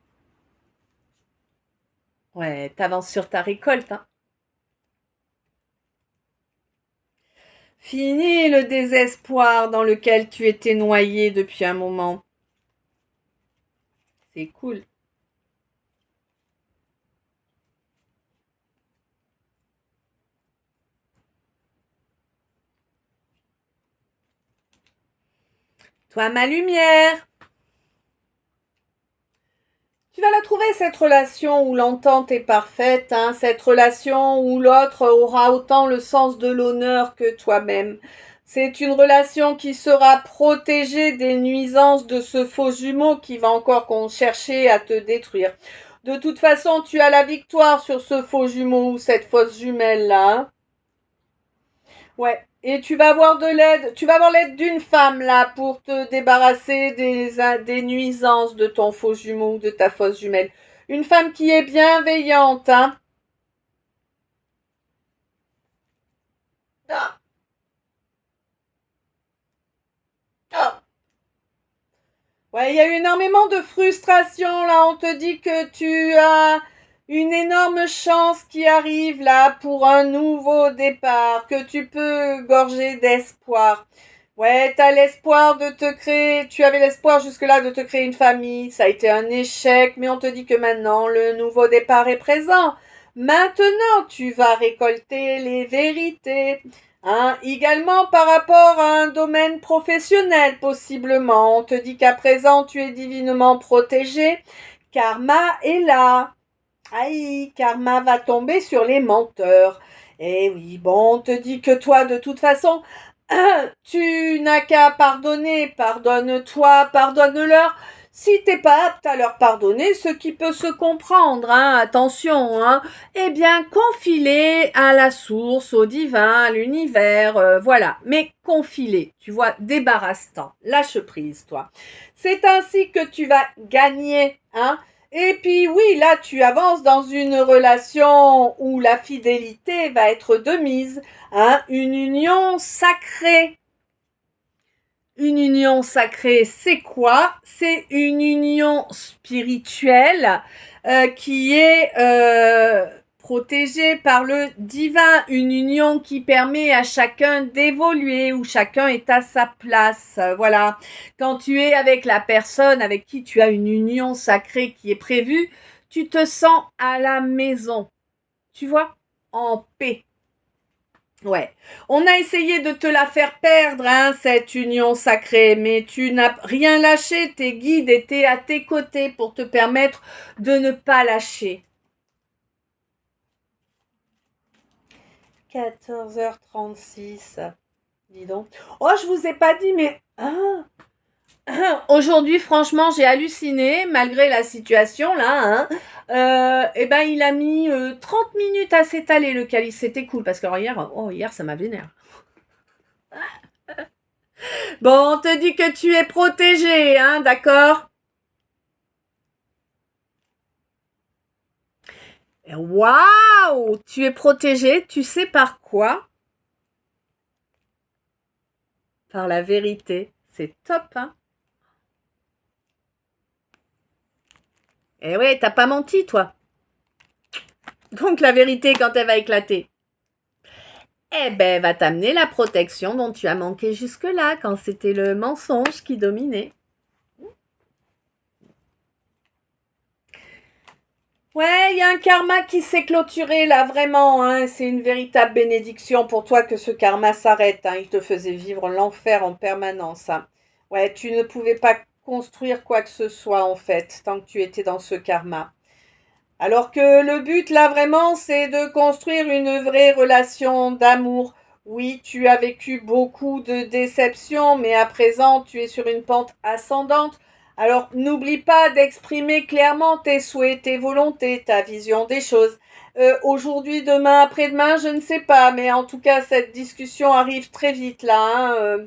Speaker 1: Ouais, t'avances sur ta récolte. Hein. Fini le désespoir dans lequel tu étais noyé depuis un moment. C'est cool. Toi, ma lumière. Tu vas la trouver, cette relation où l'entente est parfaite, hein, cette relation où l'autre aura autant le sens de l'honneur que toi-même. C'est une relation qui sera protégée des nuisances de ce faux jumeau qui va encore chercher à te détruire. De toute façon, tu as la victoire sur ce faux jumeau ou cette fausse jumelle-là. Hein. Ouais. Et tu vas avoir de l'aide, tu vas avoir l'aide d'une femme là pour te débarrasser des nuisances de ton faux jumeau ou de ta fausse jumelle. Une femme qui est bienveillante, hein. Ouais, il y a eu énormément de frustration là. On te dit que tu as une énorme chance qui arrive là pour un nouveau départ, que tu peux gorger d'espoir. Ouais, t'as l'espoir de te créer, tu avais l'espoir jusque-là de te créer une famille, ça a été un échec, mais on te dit que maintenant le nouveau départ est présent. Maintenant, tu vas récolter les vérités. Hein, également par rapport à un domaine professionnel, possiblement. On te dit qu'à présent, tu es divinement protégé. Karma est là. Aïe, karma va tomber sur les menteurs. Eh oui, bon, on te dit que toi, de toute façon, tu n'as qu'à pardonner. Pardonne-toi, pardonne-leur. Si t'es pas apte à leur pardonner, ce qui peut se comprendre, hein, attention, hein, eh bien, confie-les à la source, au divin, à l'univers, voilà. Mais confie-les, tu vois, débarrasse-t'en, lâche prise, toi. C'est ainsi que tu vas gagner, hein. Et puis oui, là, tu avances dans une relation où la fidélité va être de mise, hein, une union sacrée. Une union sacrée, c'est quoi? C'est une union spirituelle qui est protégée par le divin, une union qui permet à chacun d'évoluer, où chacun est à sa place. Voilà. Quand tu es avec la personne avec qui tu as une union sacrée qui est prévue, tu te sens à la maison. Tu vois? En paix. Ouais. On a essayé de te la faire perdre, hein, cette union sacrée, mais tu n'as rien lâché. Tes guides étaient à tes côtés pour te permettre de ne pas lâcher. 14h36. Dis donc. Oh, je vous ai pas dit, mais aujourd'hui, franchement, j'ai halluciné, malgré la situation, là, hein. Eh ben, il a mis 30 minutes à s'étaler, le calice. C'était cool, parce que hier, ça m'a vénère. Bon, on te dit que tu es protégé, hein, d'accord? Waouh! Tu es protégé, tu sais par quoi? Par la vérité. C'est top, hein? Eh ouais, t'as pas menti, toi. Donc la vérité, quand elle va éclater, eh ben, va t'amener la protection dont tu as manqué jusque-là, quand c'était le mensonge qui dominait. Ouais, il y a un karma qui s'est clôturé là, vraiment, hein. C'est une véritable bénédiction pour toi que ce karma s'arrête, hein. Il te faisait vivre l'enfer en permanence, hein. Ouais, tu ne pouvais pas construire quoi que ce soit en fait, tant que tu étais dans ce karma. Alors que le but là vraiment, c'est de construire une vraie relation d'amour. Oui, tu as vécu beaucoup de déceptions, mais à présent, tu es sur une pente ascendante. Alors, n'oublie pas d'exprimer clairement tes souhaits, tes volontés, ta vision des choses. Aujourd'hui, demain, après-demain, je ne sais pas, mais en tout cas, cette discussion arrive très vite là, hein.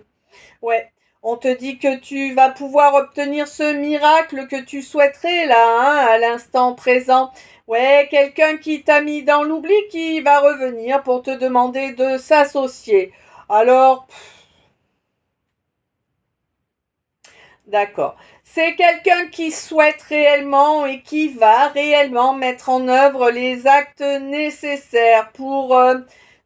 Speaker 1: Ouais, on te dit que tu vas pouvoir obtenir ce miracle que tu souhaiterais là, hein, à l'instant présent. Ouais, quelqu'un qui t'a mis dans l'oubli qui va revenir pour te demander de s'associer. Alors, d'accord. C'est quelqu'un qui souhaite réellement et qui va réellement mettre en œuvre les actes nécessaires pour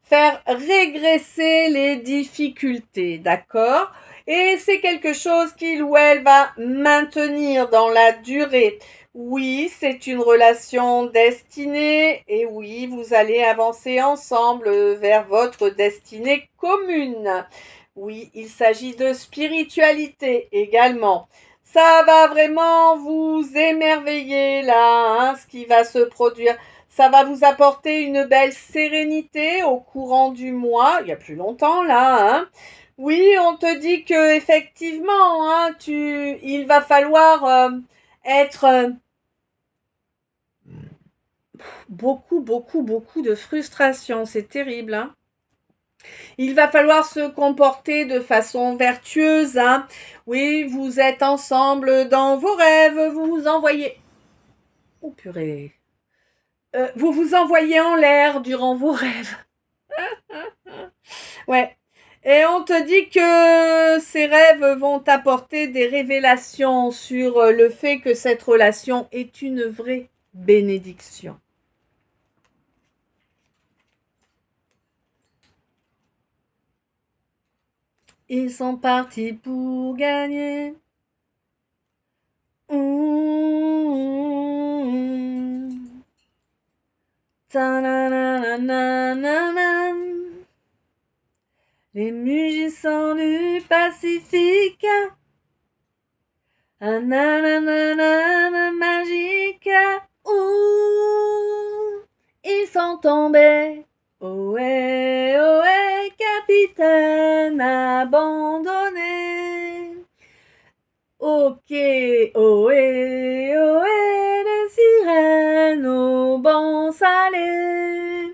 Speaker 1: faire régresser les difficultés, d'accord? Et c'est quelque chose qu'il ou elle va maintenir dans la durée. Oui, c'est une relation destinée et oui, vous allez avancer ensemble vers votre destinée commune. Oui, il s'agit de spiritualité également. Ça va vraiment vous émerveiller là, hein, ce qui va se produire. Ça va vous apporter une belle sérénité au courant du mois. Il y a plus longtemps là, hein. Oui, on te dit que effectivement, hein, il va falloir être beaucoup, beaucoup, beaucoup de frustration. C'est terrible, hein. Il va falloir se comporter de façon vertueuse, hein. Oui, vous êtes ensemble dans vos rêves, vous vous envoyez. Oh purée. Vous vous envoyez en l'air durant vos rêves. Ouais. Et on te dit que ces rêves vont t'apporter des révélations sur le fait que cette relation est une vraie bénédiction. Ils sont partis pour gagner. Les musiciens du Pacifique. Magique. Ils sont tombés. Ohé, ohé, capitaine abandonné. Ok, ohé, ohé, les sirènes au banc salé.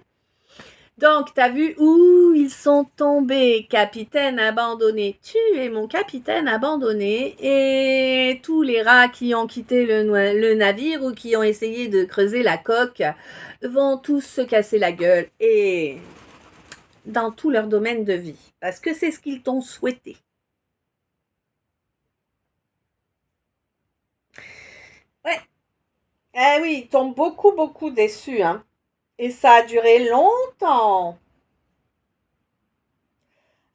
Speaker 1: Donc, t'as vu où ils sont tombés, capitaine abandonné. Tu es mon capitaine abandonné. Et tous les rats qui ont quitté le navire ou qui ont essayé de creuser la coque vont tous se casser la gueule. Et dans tout leur domaine de vie. Parce que c'est ce qu'ils t'ont souhaité. Ouais. Eh oui, ils t'ont beaucoup déçus, hein. Et ça a duré longtemps.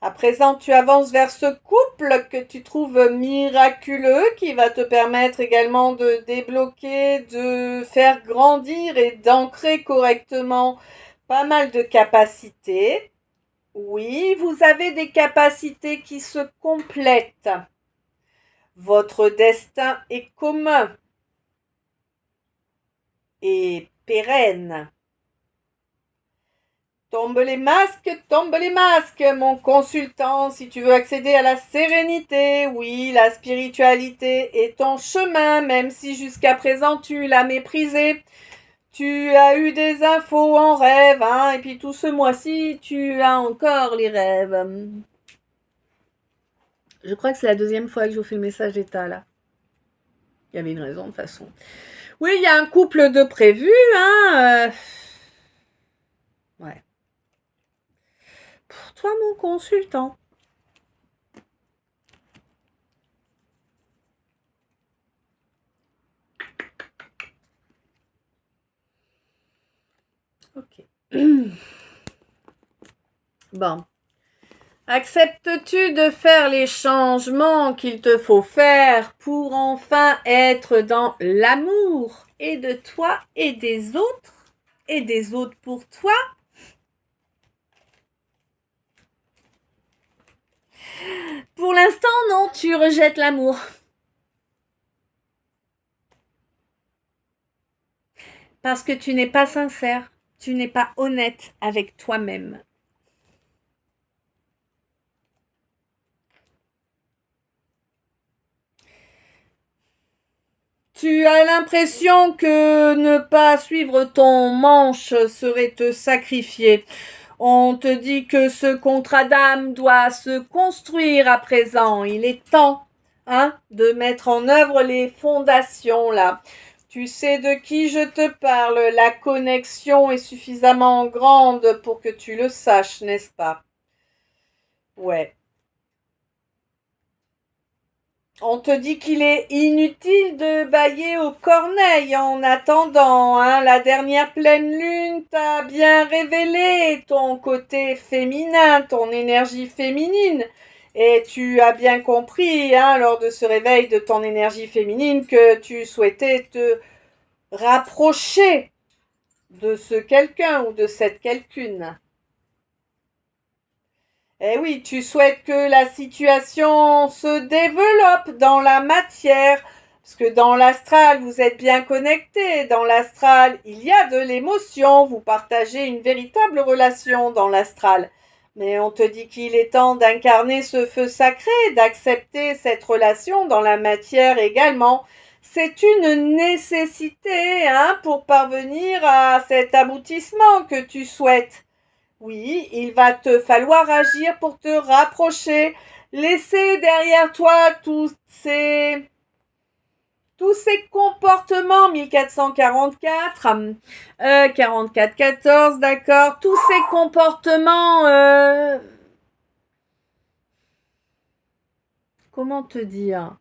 Speaker 1: À présent, tu avances vers ce couple que tu trouves miraculeux, qui va te permettre également de débloquer, de faire grandir et d'ancrer correctement pas mal de capacités. Oui, vous avez des capacités qui se complètent. Votre destin est commun et pérenne. Tombe les masques, mon consultant, si tu veux accéder à la sérénité. Oui, la spiritualité est ton chemin, même si jusqu'à présent tu l'as méprisé. Tu as eu des infos en rêve, hein, et puis tout ce mois-ci, tu as encore les rêves. Je crois que c'est la deuxième fois que je vous fais le message d'état, là. Il y avait une raison, de toute façon. Oui, il y a un couple de prévu, hein. Ouais. Pour toi, mon consultant. Ok. Bon. Acceptes-tu de faire les changements qu'il te faut faire pour enfin être dans l'amour et de toi et des autres pour toi? Pour l'instant, non, tu rejettes l'amour. Parce que tu n'es pas sincère, tu n'es pas honnête avec toi-même. Tu as l'impression que ne pas suivre ton manche serait te sacrifier. On te dit que ce contrat d'âme doit se construire à présent. Il est temps, hein, de mettre en œuvre les fondations, là. Tu sais de qui je te parle. La connexion est suffisamment grande pour que tu le saches, n'est-ce pas? Ouais. On te dit qu'il est inutile de bâiller aux corneilles en attendant, hein. La dernière pleine lune t'a bien révélé ton côté féminin, ton énergie féminine. Et tu as bien compris, hein, lors de ce réveil de ton énergie féminine, que tu souhaitais te rapprocher de ce quelqu'un ou de cette quelqu'une. Eh oui, tu souhaites que la situation se développe dans la matière, parce que dans l'astral, vous êtes bien connectés. Dans l'astral, il y a de l'émotion, vous partagez une véritable relation dans l'astral. Mais on te dit qu'il est temps d'incarner ce feu sacré, d'accepter cette relation dans la matière également. C'est une nécessité, hein, pour parvenir à cet aboutissement que tu souhaites. Oui, il va te falloir agir pour te rapprocher. Laisser derrière toi tous ces comportements 1444, 44-14, d'accord, tous ces comportements comment te dire?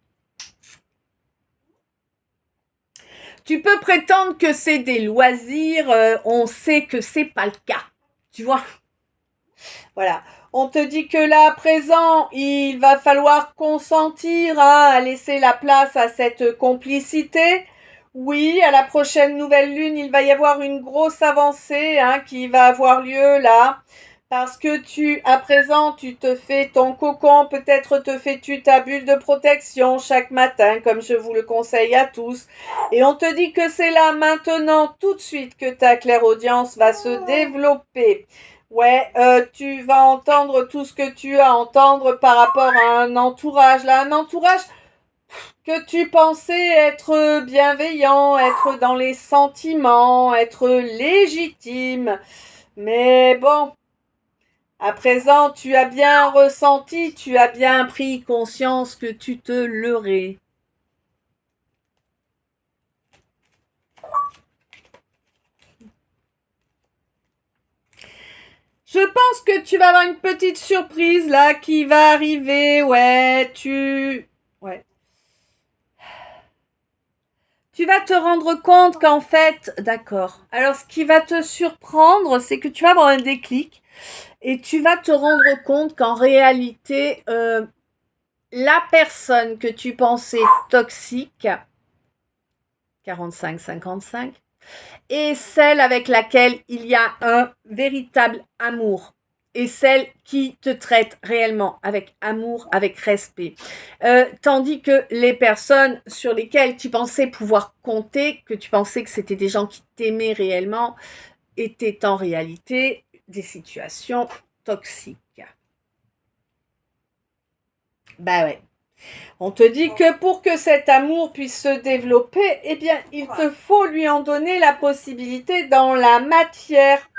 Speaker 1: Tu peux prétendre que c'est des loisirs, on sait que c'est pas le cas. Tu vois? Voilà. On te dit que là, à présent, il va falloir consentir à laisser la place à cette complicité. Oui, à la prochaine nouvelle lune, il va y avoir une grosse avancée qui va avoir lieu là. Parce que à présent, tu te fais ton cocon, peut-être te fais-tu ta bulle de protection chaque matin, comme je vous le conseille à tous. Et on te dit que c'est là, maintenant, tout de suite, que ta clairaudience va se développer. Ouais, tu vas entendre tout ce que tu as à entendre par rapport à un entourage. Là, un entourage que tu pensais être bienveillant, être dans les sentiments, être légitime. Mais bon, à présent, tu as bien ressenti, tu as bien pris conscience que tu te leurrais. Je pense que tu vas avoir une petite surprise là qui va arriver. Ouais, ouais. Tu vas te rendre compte qu'en fait, d'accord. Alors, ce qui va te surprendre, c'est que tu vas avoir un déclic et tu vas te rendre compte qu'en réalité, la personne que tu pensais toxique, 45-55, et celle avec laquelle il y a un véritable amour et celle qui te traite réellement avec amour, avec respect. Tandis que les personnes sur lesquelles tu pensais pouvoir compter, que tu pensais que c'était des gens qui t'aimaient réellement, étaient en réalité des situations toxiques. Bah ouais. On te dit que pour que cet amour puisse se développer, eh bien, il te faut lui en donner la possibilité dans la matière,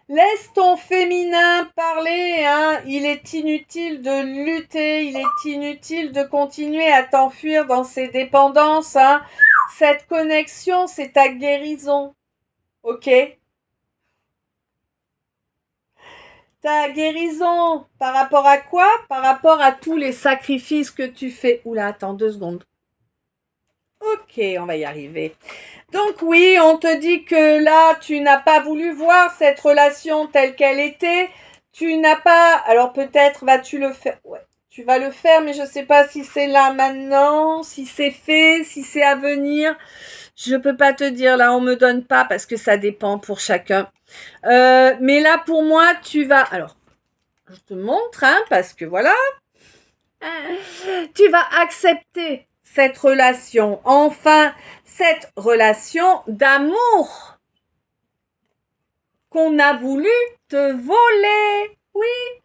Speaker 1: Laisse ton féminin parler, Il est inutile de lutter, il est inutile de continuer à t'enfuir dans ces dépendances, Cette connexion, c'est ta guérison, ok? Ta guérison, par rapport à quoi? Par rapport à tous les sacrifices que tu fais. Oula, attends 2 secondes. Ok, on va y arriver. Donc oui, on te dit que là, tu n'as pas voulu voir cette relation telle qu'elle était. Tu n'as pas... Alors peut-être vas-tu le faire. Ouais, tu vas le faire, mais je ne sais pas si c'est là maintenant, si c'est fait, si c'est à venir. Je peux pas te dire, là, on me donne pas parce que ça dépend pour chacun. Mais là, pour moi, tu vas... Alors, je te montre, parce que voilà. Tu vas accepter cette relation, enfin, cette relation d'amour qu'on a voulu te voler. Oui,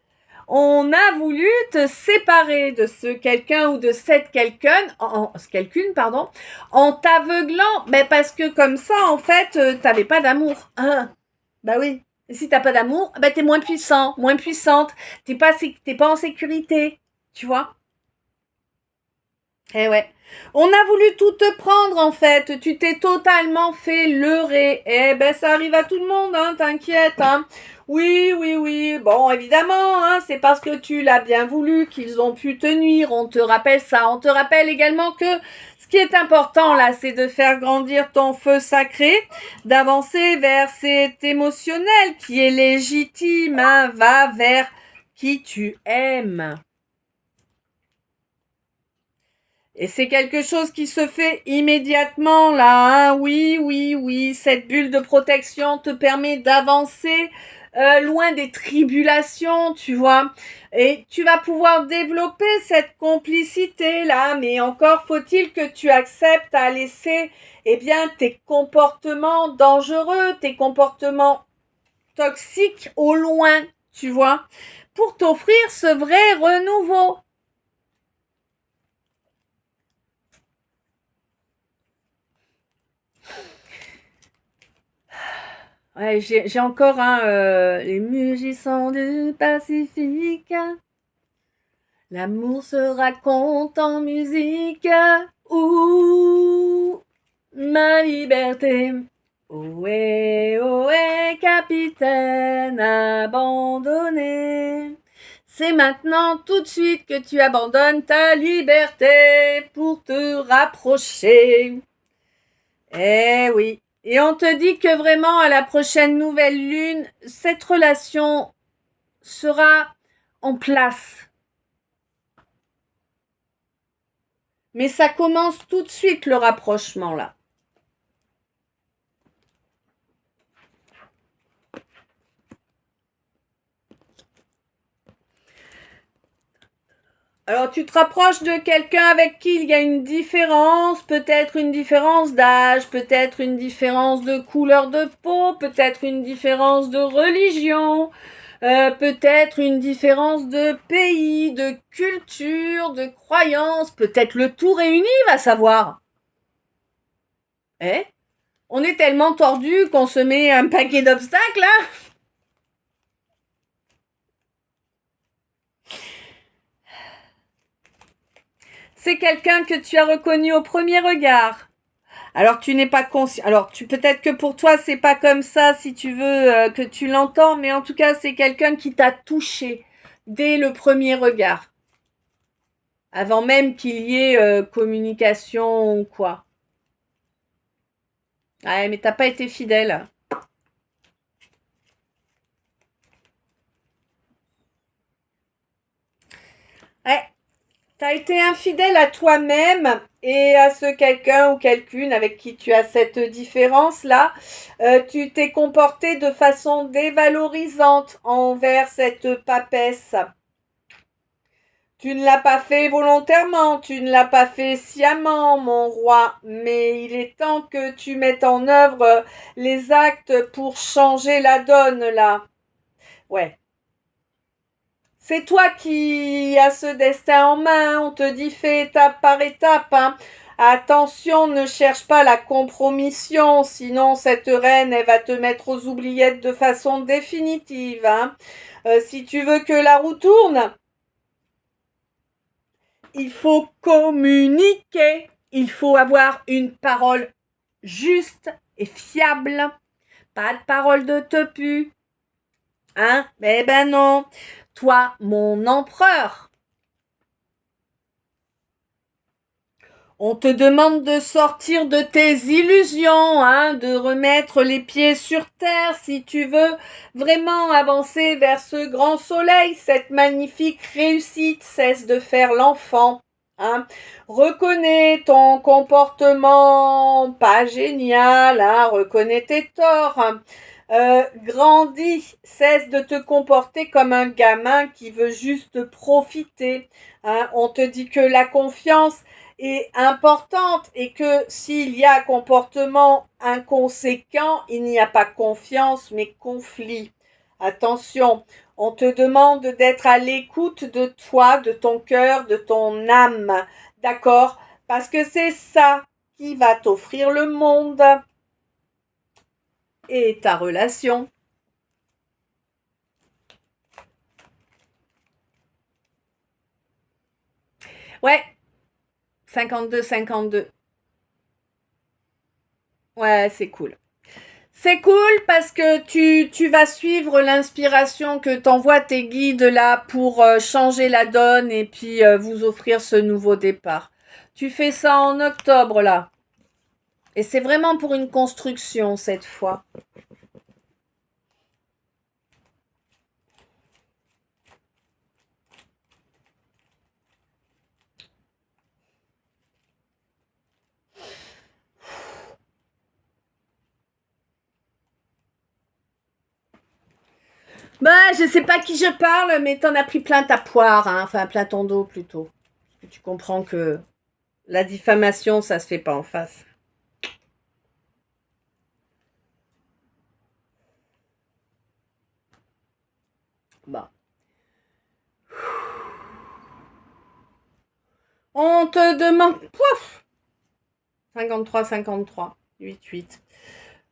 Speaker 1: on a voulu te séparer de ce quelqu'un ou de cette quelqu'une, en t'aveuglant, mais parce que comme ça, en fait, t'avais pas d'amour. Bah oui. Et si t'as pas d'amour, bah t'es moins puissant, moins puissante. T'es pas en sécurité, tu vois. Eh ouais. On a voulu tout te prendre en fait. Tu t'es totalement fait leurrer. Eh ben ça arrive à tout le monde, t'inquiète. Oui, oui, oui. Bon, évidemment, c'est parce que tu l'as bien voulu qu'ils ont pu te nuire. On te rappelle ça. On te rappelle également que ce qui est important là, c'est de faire grandir ton feu sacré, d'avancer vers cet émotionnel qui est légitime. Va vers qui tu aimes. Et c'est quelque chose qui se fait immédiatement là, Oui, oui, oui. Cette bulle de protection te permet d'avancer loin des tribulations, tu vois. Et tu vas pouvoir développer cette complicité là, mais encore faut-il que tu acceptes à laisser, tes comportements dangereux, tes comportements toxiques au loin, tu vois, pour t'offrir ce vrai renouveau. Ouais, j'ai encore les musiciens du Pacifique. L'amour se raconte en musique. Ouh, ma liberté. Ohé, ohé, capitaine abandonné. C'est maintenant tout de suite que tu abandonnes ta liberté pour te rapprocher. Eh oui. Et on te dit que vraiment à la prochaine nouvelle lune, cette relation sera en place. Mais ça commence tout de suite le rapprochement là. Alors tu te rapproches de quelqu'un avec qui il y a une différence, peut-être une différence d'âge, peut-être une différence de couleur de peau, peut-être une différence de religion, peut-être une différence de pays, de culture, de croyance, peut-être le tout réuni, va savoir. On est tellement tordu qu'on se met un paquet d'obstacles, là. C'est quelqu'un que tu as reconnu au premier regard. Alors tu n'es pas conscient. Alors peut-être que pour toi c'est pas comme ça si tu veux que tu l'entends, mais en tout cas c'est quelqu'un qui t'a touché dès le premier regard, avant même qu'il y ait communication ou quoi. Ouais, mais t'as pas été fidèle. Ouais, t'as été infidèle à toi-même et à ce quelqu'un ou quelqu'une avec qui tu as cette différence-là. Tu t'es comporté de façon dévalorisante envers cette papesse. Tu ne l'as pas fait volontairement, tu ne l'as pas fait sciemment, mon roi, mais il est temps que tu mettes en œuvre les actes pour changer la donne, là. Ouais. C'est toi qui as ce destin en main, on te dit fais étape par étape, hein. Attention, ne cherche pas la compromission, sinon cette reine, elle va te mettre aux oubliettes de façon définitive, hein. Si tu veux que la roue tourne, il faut communiquer. Il faut avoir une parole juste et fiable. Pas de parole de tepu. Hein? Eh ben non. Toi, mon empereur. On te demande de sortir de tes illusions, hein, de remettre les pieds sur terre si tu veux vraiment avancer vers ce grand soleil, cette magnifique réussite. Cesse de faire l'enfant. Hein. Reconnais ton comportement pas génial, hein, reconnais tes torts. Grandis, cesse de te comporter comme un gamin qui veut juste profiter. Hein. On te dit que la confiance est importante et que s'il y a comportement inconséquent, il n'y a pas confiance mais conflit. Attention, on te demande d'être à l'écoute de toi, de ton cœur, de ton âme. D'accord? Parce que c'est ça qui va t'offrir le monde et ta relation. Ouais, 52-52. Ouais, c'est cool. C'est cool parce que tu vas suivre l'inspiration que t'envoient tes guides là pour changer la donne et puis vous offrir ce nouveau départ. Tu fais ça en octobre là. Et c'est vraiment pour une construction cette fois. Bah, je sais pas qui je parle, mais t'en as pris plein ta poire, hein. Enfin plein ton dos plutôt. Parce que tu comprends que la diffamation, ça se fait pas en face. Bah. On te demande... Pouf 53-53. 8-8.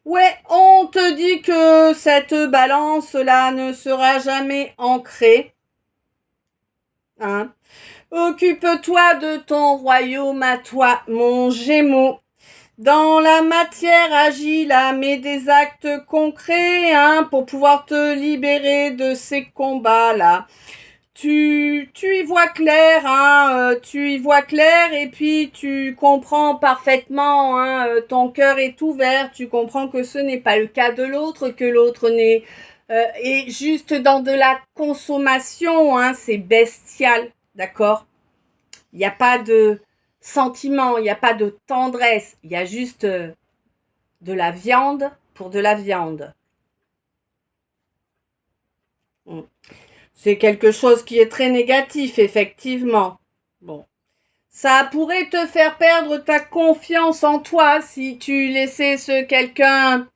Speaker 1: Ouais, on te dit que cette balance-là ne sera jamais ancrée. Hein. Occupe-toi de ton royaume à toi, mon Gémeaux. Dans la matière agis là, mets des actes concrets, hein, pour pouvoir te libérer de ces combats-là. tu y vois clair, hein, tu y vois clair et puis tu comprends parfaitement, hein, ton cœur est ouvert, tu comprends que ce n'est pas le cas de l'autre, que l'autre est juste dans de la consommation, hein, c'est bestial, d'accord? Il n'y a pas de sentiment, il n'y a pas de tendresse, il y a juste de la viande pour de la viande. C'est quelque chose qui est très négatif, effectivement. Bon. Ça pourrait te faire perdre ta confiance en toi si tu laissais ce quelqu'un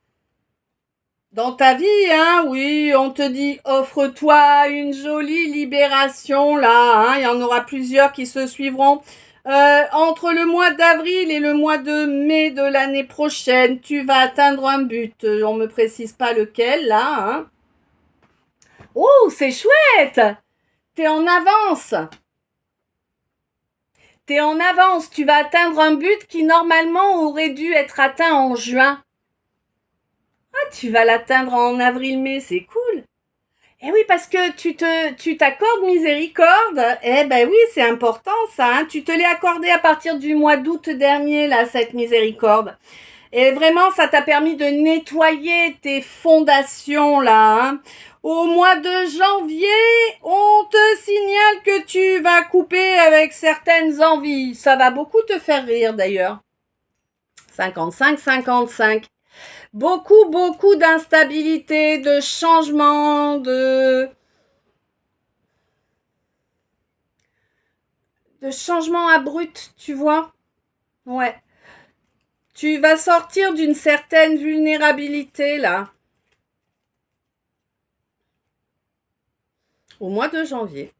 Speaker 1: dans ta vie, hein. Oui, on te dit offre-toi une jolie libération là, hein. Il y en aura plusieurs qui se suivront. Entre le mois d'avril et le mois de mai de l'année prochaine, tu vas atteindre un but. On me précise pas lequel là, hein. Oh, c'est chouette! T'es en avance. T'es en avance, tu vas atteindre un but qui normalement aurait dû être atteint en juin. Ah, tu vas l'atteindre en avril-mai, c'est cool. Eh oui, parce que tu t'accordes miséricorde. Eh ben oui, c'est important ça, hein. Tu te l'es accordé à partir du mois d'août dernier, là, cette miséricorde. Et vraiment, ça t'a permis de nettoyer tes fondations, là, hein. Au mois de janvier, on te signale que tu vas couper avec certaines envies. Ça va beaucoup te faire rire, d'ailleurs. 55-55. Beaucoup d'instabilité, de changement, de changement abrupt, tu vois? Ouais. Tu vas sortir d'une certaine vulnérabilité, là, au mois de janvier.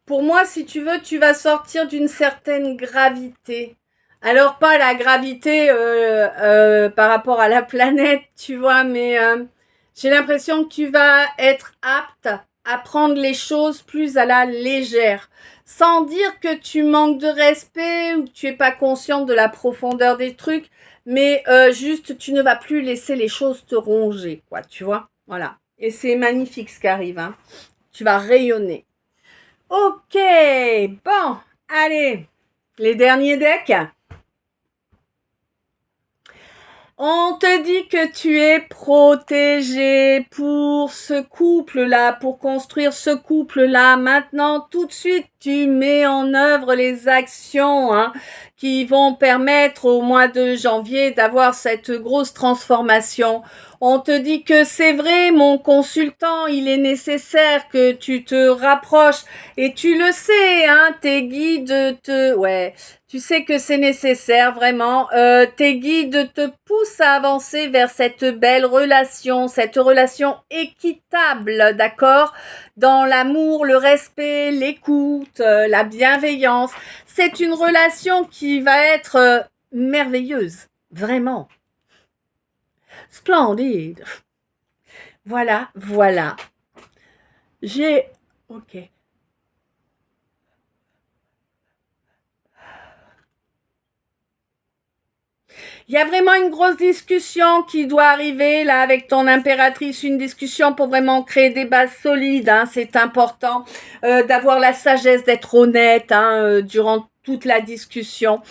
Speaker 1: Pour moi, si tu veux, tu vas sortir d'une certaine gravité. Alors, pas la gravité par rapport à la planète, tu vois, mais j'ai l'impression que tu vas être apte à prendre les choses plus à la légère. Sans dire que tu manques de respect ou que tu n'es pas consciente de la profondeur des trucs, mais juste, tu ne vas plus laisser les choses te ronger, quoi, tu vois. Voilà. Et c'est magnifique ce qui arrive, hein. Tu vas rayonner. Ok, bon, allez, les derniers decks. On te dit que tu es protégé pour ce couple-là, pour construire ce couple-là. Maintenant, tout de suite, tu mets en œuvre les actions, hein, qui vont permettre au mois de janvier d'avoir cette grosse transformation. On te dit que c'est vrai, mon consultant, il est nécessaire que tu te rapproches. Et tu le sais, hein, tes guides ouais, tu sais que c'est nécessaire, vraiment. Tes guides te poussent à avancer vers cette belle relation, cette relation équitable, d'accord? Dans l'amour, le respect, l'écoute, la bienveillance. C'est une relation qui va être merveilleuse, vraiment. Splendide. Voilà. Ok. Il y a vraiment une grosse discussion qui doit arriver là avec ton impératrice, une discussion pour vraiment créer des bases solides, hein. C'est important d'avoir la sagesse d'être honnête, hein, durant toute la discussion.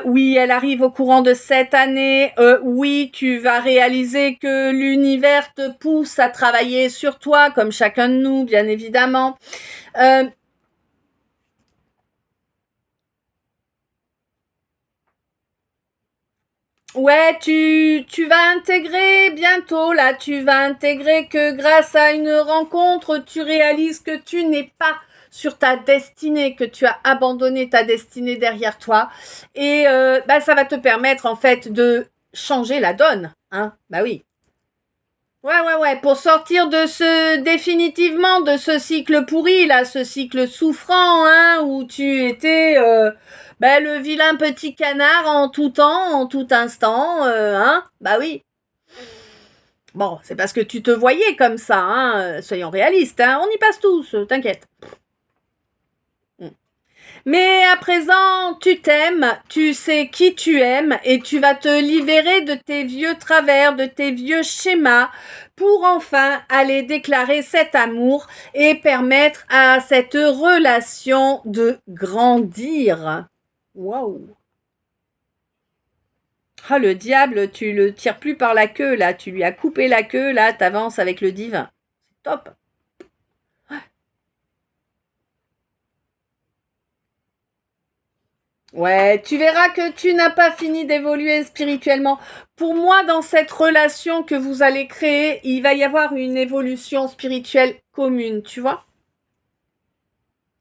Speaker 1: Oui, elle arrive au courant de cette année. Oui, tu vas réaliser que l'univers te pousse à travailler sur toi, comme chacun de nous, bien évidemment. Ouais, tu vas intégrer bientôt, là, tu vas intégrer que grâce à une rencontre, tu réalises que tu n'es pas sur ta destinée, que tu as abandonné ta destinée derrière toi. Et ça va te permettre, en fait, de changer la donne. Hein, bah oui. Ouais, pour sortir définitivement de ce cycle pourri, là, ce cycle souffrant, hein, où tu étais, le vilain petit canard en tout temps, en tout instant, hein, bah oui. Bon, c'est parce que tu te voyais comme ça, hein, soyons réalistes, hein, on y passe tous, t'inquiète. Mais à présent, tu t'aimes, tu sais qui tu aimes et tu vas te libérer de tes vieux travers, de tes vieux schémas pour enfin aller déclarer cet amour et permettre à cette relation de grandir. Waouh! Ah, le diable, tu le tires plus par la queue, là. Tu lui as coupé la queue, là, t'avances avec le divin. C'est top. Ouais, tu verras que tu n'as pas fini d'évoluer spirituellement. Pour moi, dans cette relation que vous allez créer, il va y avoir une évolution spirituelle commune, tu vois?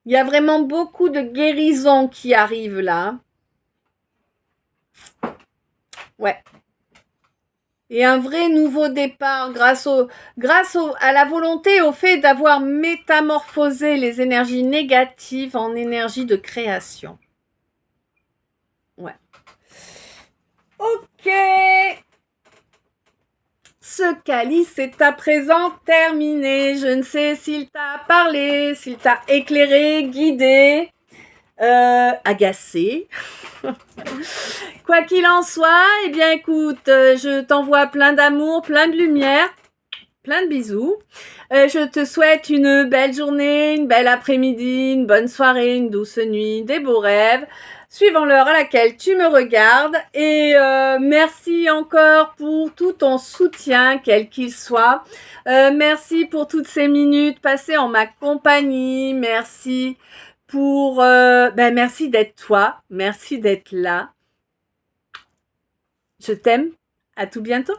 Speaker 1: Il y a vraiment beaucoup de guérisons qui arrivent là. Ouais. Et un vrai nouveau départ à la volonté, au fait d'avoir métamorphosé les énergies négatives en énergie de création. Ouais. Ok. Ce calice est à présent terminé. Je ne sais s'il t'a parlé, s'il t'a éclairé, guidé, agacé. Quoi qu'il en soit, eh bien écoute, je t'envoie plein d'amour, plein de lumière, plein de bisous. Je te souhaite une belle journée, une belle après-midi, une bonne soirée, une douce nuit, des beaux rêves, suivant l'heure à laquelle tu me regardes. Et merci encore pour tout ton soutien, quel qu'il soit. Merci pour toutes ces minutes passées en ma compagnie. Merci pour... merci d'être toi. Merci d'être là. Je t'aime. À tout bientôt.